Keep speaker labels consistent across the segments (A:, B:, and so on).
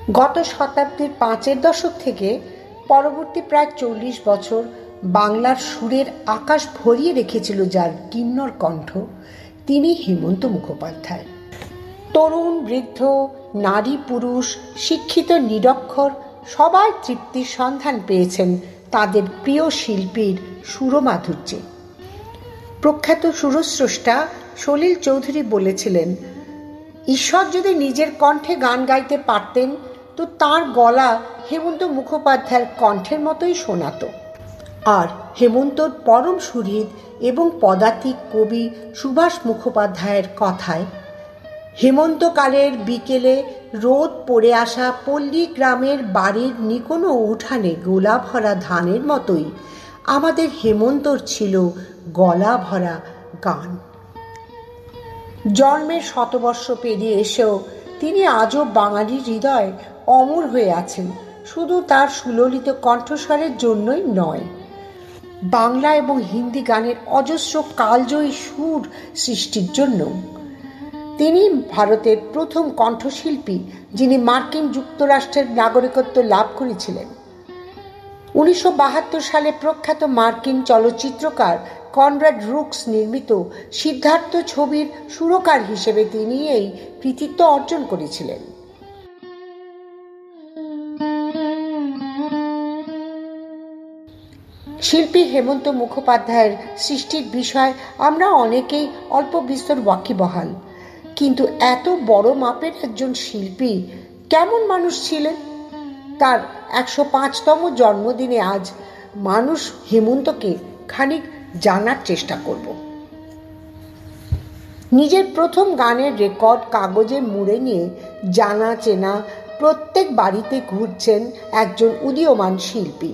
A: গত শতাব্দীর 5-এর দশক থেকে পরবর্তী প্রায় 40 বছর বাংলার সুরের আকাশ ভরিয়ে রেখেছিল যার কিন্নর কণ্ঠ, তিনি হেমন্ত মুখোপাধ্যায়। তরুণ বৃদ্ধ, নারী পুরুষ, শিক্ষিত নিরক্ষর সবাই তৃপ্তির সন্ধান পেয়েছেন তাদের প্রিয় শিল্পীর সুরমাধুর্যে। প্রখ্যাত সুরস্রষ্টা সলিল চৌধুরী বলেছিলেন, ঈশ্বর যদি নিজের কণ্ঠে গান গাইতে পারতেন তো তাঁর গলা হেমন্ত মুখোপাধ্যায়ের কণ্ঠের মতোই শোনাত। আর হেমন্তর পরম সুহৃদ এবং পদাতিক কবি সুভাষ মুখোপাধ্যায়ের কথায়, হেমন্তকালের বিকেলে রোদ পড়ে আসা পল্লী গ্রামের বাড়ির নিকোনো উঠানে গোলা ভরা ধানের মতোই আমাদের হেমন্তর ছিল গলা ভরা গান। জন্মের শতবর্ষ পেরিয়ে এসেও তিনি আজও বাঙালির হৃদয়ে অমর হয়ে আছেন, শুধু তার সুললিত কণ্ঠস্বরের জন্যই নয়, বাংলা এবং হিন্দি গানের অজস্র কালজয়ী সুর সৃষ্টির জন্য। তিনি ভারতের প্রথম কণ্ঠশিল্পী যিনি মার্কিন যুক্তরাষ্ট্রের নাগরিকত্ব লাভ করেছিলেন। 1972 সালে প্রখ্যাত মার্কিন চলচ্চিত্রকার কনরাড রুক্স নির্মিত সিদ্ধার্থ ছবির সুরকার হিসেবে তিনি এই কৃতিত্ব অর্জন করেছিলেন। শিল্পী হেমন্ত মুখোপাধ্যায়ের সৃষ্টির বিষয় আমরা অনেকেই অল্প বিস্তর ওয়াকিবহাল, কিন্তু এত বড় মাপের একজন শিল্পী কেমন মানুষ ছিলেন, তার 105তম জন্মদিনে আজ মানুষ হেমন্তকে খানিক জানার চেষ্টা করব। নিজের প্রথম গানের রেকর্ড কাগজে মুড়ে নিয়ে জানা চেনা প্রত্যেক বাড়িতে ঘুরছেন একজন উদীয়মান শিল্পী।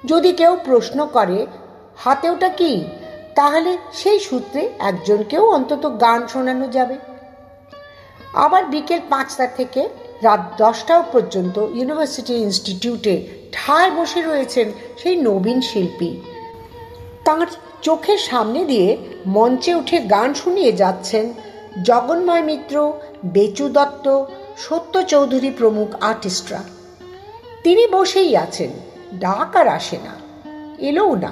A: যদি কেউ প্রশ্ন করে হাতে ওটা কি, তাহলে সেই সূত্রে একজনকেও অন্তত গান শোনানো যাবে। আবার বিকেল 5টা থেকে রাত 10টা পর্যন্ত ইউনিভার্সিটি ইনস্টিটিউটে ঠায় বসে রয়েছেন সেই নবীন শিল্পী। তাঁর চোখের সামনে দিয়ে মঞ্চে উঠে গান শুনিয়ে যাচ্ছেন জগন্ময় মিত্র, বেচু দত্ত, সত্য চৌধুরী প্রমুখ আর্টিস্টরা। তিনি বসেই আছেন, ডাক আর আসে না, এলোও না।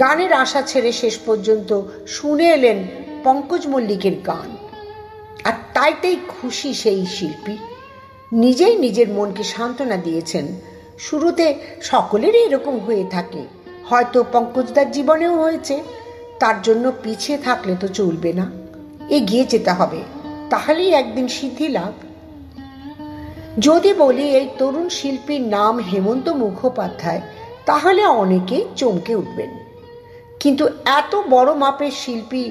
A: গানের আশা ছেড়ে শেষ পর্যন্ত শুনে এলেন পঙ্কজ মল্লিকের গান, আর তাইতেই খুশি সেই শিল্পী। নিজেই নিজের মনকে সান্ত্বনা দিয়েছেন, শুরুতে সকলেরই এরকম হয়ে থাকে, হয়তো পঙ্কজদার জীবনেও হয়েছে, তার জন্য পিছিয়ে থাকলে তো চলবে না, এগিয়ে যেতে হবে, তাহলেই একদিন সিদ্ধি লাভ। যদি বলি এই তরুণ শিল্পীর নাম হেমন্ত মুখোপাধ্যায়, তাহলে অনেকেই চমকে উঠবেন, কিন্তু এত বড় মাপের শিল্পী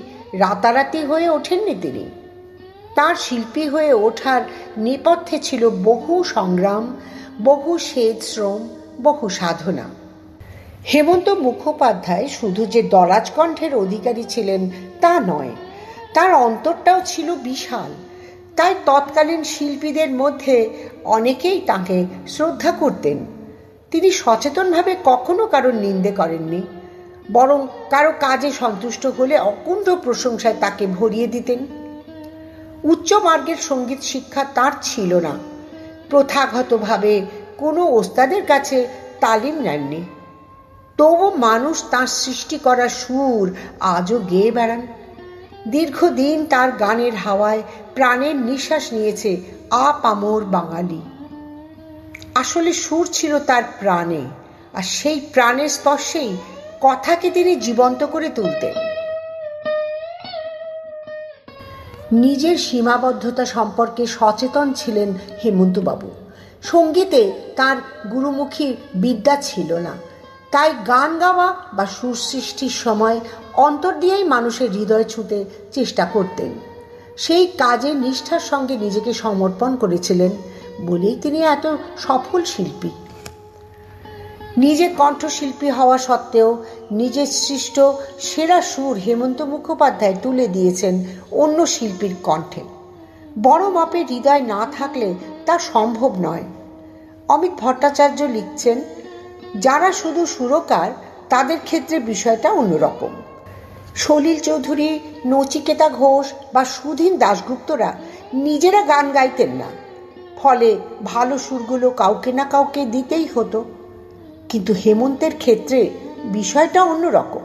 A: রাতারাতি হয়ে ওঠেননি তিনি। তার শিল্পী হয়ে ওঠার নেপথ্যে ছিল বহু সংগ্রাম, বহু স্বেদ শ্রম, বহু সাধনা। হেমন্ত মুখোপাধ্যায় শুধু যে দরাজ কণ্ঠের অধিকারী ছিলেন তা নয়, তার অন্তরটাও ছিল বিশাল। তাই তৎকালীন শিল্পীদের মধ্যে অনেকেই তাকে শ্রদ্ধা করতেন। তিনি সচেতনভাবে কখনো কারোর নিন্দে করেননি, বরং কারো কাজে সন্তুষ্ট হলে অকুণ্ঠ প্রশংসায় তাকে ভরিয়ে দিতেন। উচ্চ মার্গের সঙ্গীত শিক্ষা তার ছিল না, প্রথাগতভাবে কোনো ওস্তাদের কাছে তালিম নেননি, তবু মানুষ তাঁর সৃষ্টি করা সুর আজও গেয়ে বেড়ান। দীর্ঘদিন তার গানের হাওয়ায় প্রাণের নিঃশ্বাস নিয়েছে আপামর বাঙালি। আসলে সুর ছিল তার প্রাণে, আর সেই প্রাণের স্পর্শেই কথাকে তিনি জীবন্ত করে তুলতেন। নিজের সীমাবদ্ধতা সম্পর্কে সচেতন ছিলেন হেমন্তবাবু। সঙ্গীতে তার গুরুমুখী বিদ্যা ছিল না, তাই গান গাওয়া বা সুর সৃষ্টির সময় অন্তর দিয়েই মানুষের হৃদয় ছুঁতে চেষ্টা করতেন। সেই কাজে নিষ্ঠার সঙ্গে নিজেকে সমর্পণ করেছিলেন বলেই তিনি এত সফল শিল্পী। নিজে কণ্ঠশিল্পী হওয়া সত্ত্বেও নিজের সৃষ্ট সেরা সুর হেমন্ত মুখোপাধ্যায় তুলে দিয়েছেন অন্য শিল্পীর কণ্ঠে। বড় মাপের হৃদয় না থাকলে তা সম্ভব নয়। অমিত ভট্টাচার্য লিখছেন, যারা শুধু সুরকার তাদের ক্ষেত্রে বিষয়টা অন্যরকম। সলিল চৌধুরী, নচিকেতা ঘোষ বা সুধীন দাশগুপ্তরা নিজেরা গান গাইতেন না, ফলে ভালো সুরগুলো কাউকে না কাউকে দিতেই হতো। কিন্তু হেমন্তের ক্ষেত্রে বিষয়টা অন্যরকম।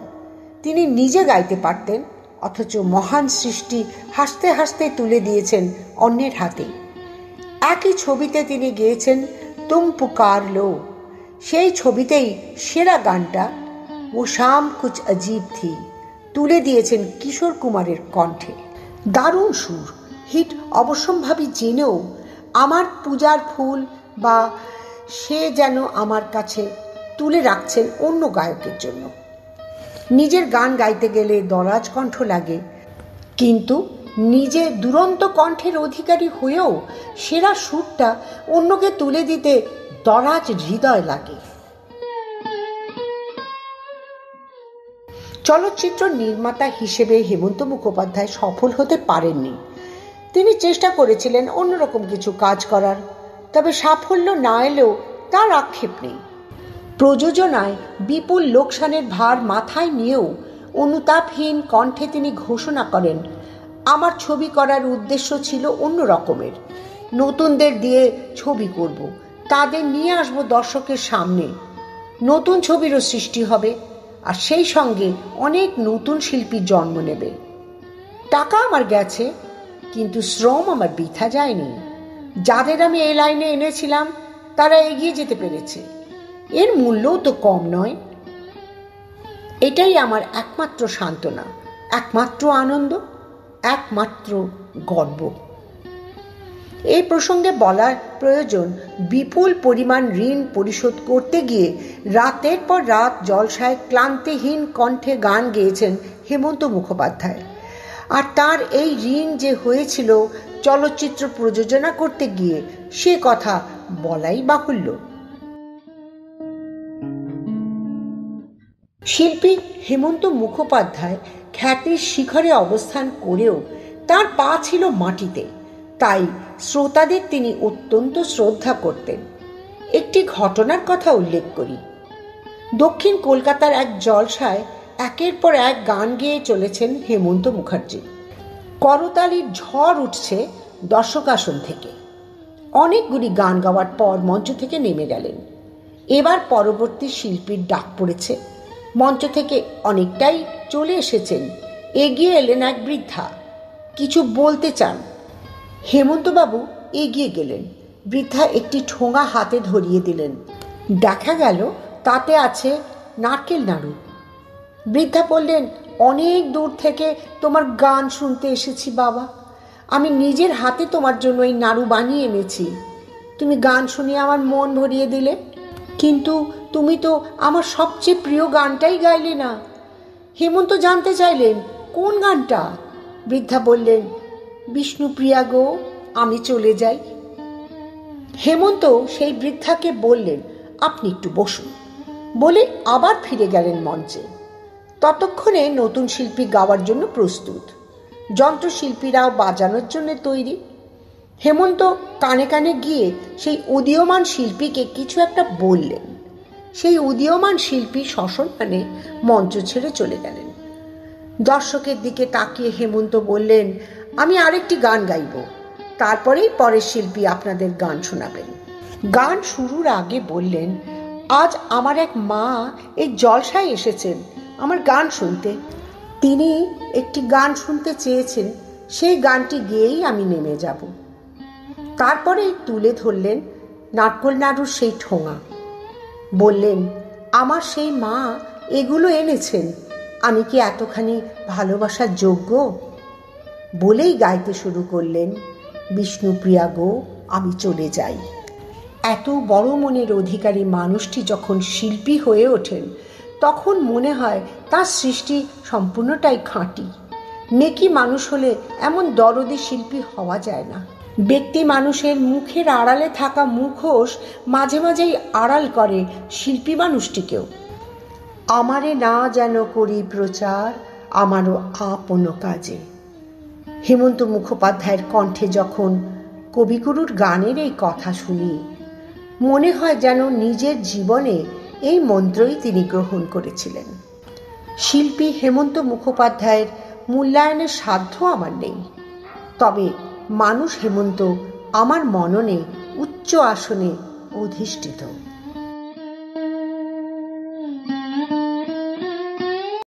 A: তিনি নিজে গাইতে পারতেন, অথচ মহান সৃষ্টি হাসতে হাসতে তুলে দিয়েছেন অন্যের হাতে। একই ছবিতে তিনি গেয়েছেন তুম পুকার লো। সেই ছবিতেই সেরা গানটা ও শাম কুছ অজীব থি তুলে দিয়েছেন কিশোর কুমারের কণ্ঠে। দারুণ সুর, হিট অবশ্যম্ভাবী জেনেও আমার পূজার ফুল বা সে যেন আমার কাছে তুলে রাখছেন অন্য গায়কের জন্য। নিজের গান গাইতে গেলে দরাজ কণ্ঠ লাগে, কিন্তু নিজে দুরন্ত কণ্ঠের অধিকারী হয়েও সেরা সুরটা অন্যকে তুলে দিতে দরাজ হৃদয় লাগে। চলচ্চিত্র নির্মাতা হিসেবে হেমন্ত মুখোপাধ্যায় সফল হতে পারেননি। তিনি চেষ্টা করেছিলেন অন্যরকম কিছু কাজ করার, তবে সাফল্য না এলেও তার আক্ষেপ নেই। প্রযোজনায় বিপুল লোকসানের ভার মাথায় নিয়েও অনুতাপহীন কণ্ঠে তিনি ঘোষণা করেন, আমার ছবি করার উদ্দেশ্য ছিল অন্য রকমের। নতুনদের দিয়ে ছবি করব, তাদের নিয়ে আসবো দর্শকের সামনে, নতুন ছবিরও সৃষ্টি হবে, আর সেই সঙ্গে অনেক নতুন শিল্পীর জন্ম নেবে। টাকা আমার গেছে, কিন্তু শ্রম আমার বৃথা যায়নি। যাদের আমি এই লাইনে এনেছিলাম তারা এগিয়ে যেতে পেরেছে, এর মূল্যও তো কম নয়। এটাই আমার একমাত্র সান্ত্বনা, একমাত্র আনন্দ, একমাত্র গর্ব। এই প্রসঙ্গে বলার প্রয়োজন, বিপুল পরিমাণ ঋণ পরিশোধ করতে গিয়ে রাতের পর রাত জলসায় ক্লান্তিহীন কণ্ঠে গান গেয়েছেন হেমন্ত মুখোপাধ্যায়। আর তার এই ঋণ যে হয়েছিল চলচ্চিত্র প্রযোজনা করতে গিয়ে, সে কথা বলাই বাহুল্য। শিল্পী হেমন্ত মুখোপাধ্যায় খ্যাতির শিখরে অবস্থান করেও তার পা ছিল মাটিতে, তাই শ্রোতাদের তিনি অত্যন্ত শ্রদ্ধা করতেন। একটি ঘটনার কথা উল্লেখ করি। দক্ষিণ কলকাতার এক জলসায় একের পর এক গান গেয়ে চলেছেন হেমন্ত মুখার্জি। করতালির ঝড় উঠছে দর্শক আসন থেকে। অনেকগুলি গান গাওয়ার পর মঞ্চ থেকে নেমে গেলেন। এবার পরবর্তী শিল্পীর ডাক পড়েছে। মঞ্চ থেকে অনেকটাই চলে এসেছেন, এগিয়ে এলেন এক বৃদ্ধা, কিছু বলতে চান। হেমন্তবাবু এগিয়ে গেলেন, বৃদ্ধা একটি ঠোঙা হাতে ধরিয়ে দিলেন। দেখা গেল তাতে আছে নারকেল নাড়ু। বৃদ্ধা বললেন, অনেক দূর থেকে তোমার গান শুনতে এসেছি বাবা, আমি নিজের হাতে তোমার জন্য এই নাড়ু বানিয়ে এনেছি। তুমি গান শুনিয়ে আমার মন ভরিয়ে দিলে, কিন্তু তুমি তো আমার সবচেয়ে প্রিয় গানটাই গাইলে না। হেমন্ত জানতে চাইলেন, কোন গানটা? বৃদ্ধা বললেন, বিষ্ণুপ্রিয়া গো, আমি চলে যাই। হেমন্ত সেই বৃদ্ধাকে বললেন, আপনি একটু বসুন, বলে আবার ফিরে গেলেন মঞ্চে। ততক্ষণে নতুন শিল্পী গাওয়ার জন্য প্রস্তুত, যন্ত্রশিল্পীরাও বাজানোর জন্য তৈরি। হেমন্ত কানে কানে গিয়ে সেই উদীয়মান শিল্পীকে কিছু একটা বললেন। সেই উদীয়মান শিল্পী সসম্মানে মঞ্চ ছেড়ে চলে গেলেন। দর্শকের দিকে তাকিয়ে হেমন্ত বললেন, আমি আরেকটি গান গাইব, তারপরেই পরের শিল্পী আপনাদের গান শোনাবেন। গান শুরুর আগে বললেন, আজ আমার এক মা এই জলসায় এসেছেন আমার গান শুনতে। তিনি একটি গান শুনতে চেয়েছেন, সেই গানটি গেয়েই আমি নেমে যাব। তারপরেই তুলে ধরলেন নারকেল নাড়ুর সেই ঠোঙা। বললেন, আমার সেই মা এগুলো এনেছেন, আমি কি এতখানি ভালোবাসার যোগ্য? বলেই গাইতে শুরু করলেন, বিষ্ণুপ্রিয়া গো, আমি চলে যাই। এত বড় মনের অধিকারী মানুষটি যখন শিল্পী হয়ে ওঠেন, তখন মনে হয় তার সৃষ্টি সম্পূর্ণটাই খাঁটি। নেকি মানুষ হলে এমন দরদি শিল্পী হওয়া যায় না। ব্যক্তি মানুষের মুখের আড়ালে থাকা মুখোশ মাঝে মাঝেই আড়াল করে শিল্পী মানুষটিকেও। আমারে না যেন করি প্রচার, আমারও আপন কাজে। হেমন্ত মুখোপাধ্যায়ের কণ্ঠে যখন কবিগুরুর গানের এই কথা শুনি, মনে হয় যেন নিজের জীবনে এই মন্ত্রই তিনি গ্রহণ করেছিলেন। শিল্পী হেমন্ত মুখোপাধ্যায়ের মূল্যায়নের সাধ্য আমার নেই, তবে মানুষ হেমন্ত আমার মননে উচ্চ আসনে অধিষ্ঠিত।